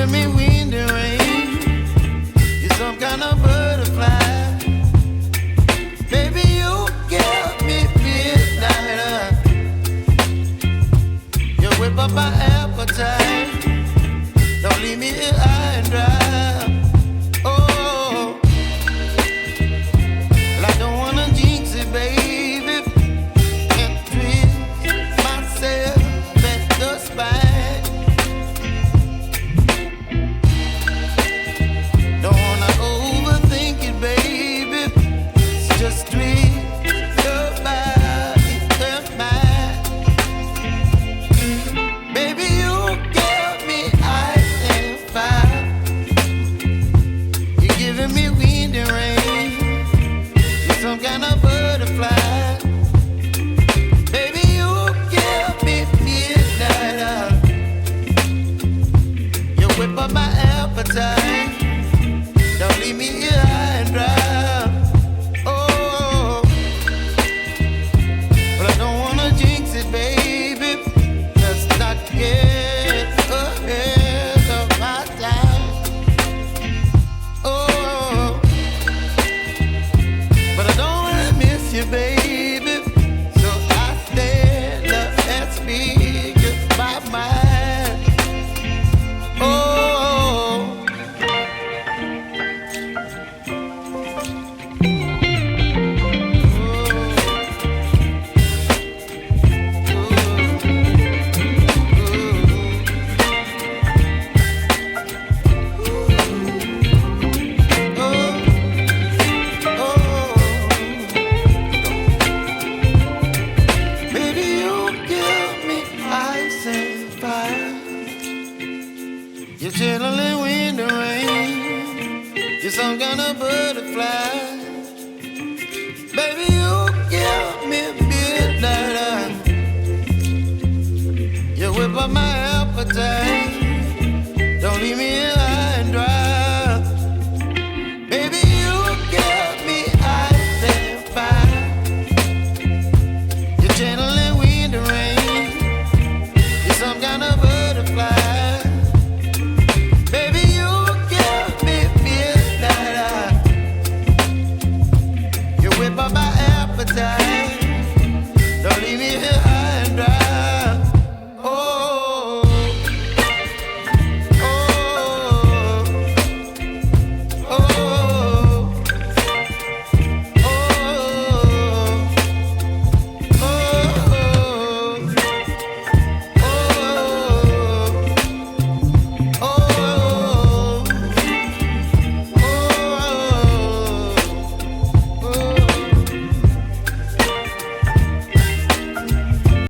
giving me wind and rain. You're some kind of butterfly. Baby, you give me midnight. You whip up my appetite. Don't leave me here high and dry. Oh, well, I don't wanna jinx it, baby, and twist myself at the spine. Don't wanna overthink it, baby. It's just twist your body and mine. Baby, you give me ice and fire. You're giving me wind and rain. You're some kind of butterfly. Baby, you give me midnight. You whip up my appetite. Don't leave me here high and dry. Oh, but I don't wanna jinx it, baby. Let's not get ahead of my time. Oh, but I don't wanna miss you, baby. So I stand up and speak my mind. Oh. Baby, you give me ice and fire. You're chilling wind and rain. You're some kind of butterfly. Baby, you give me midnight. You whip up my appetite.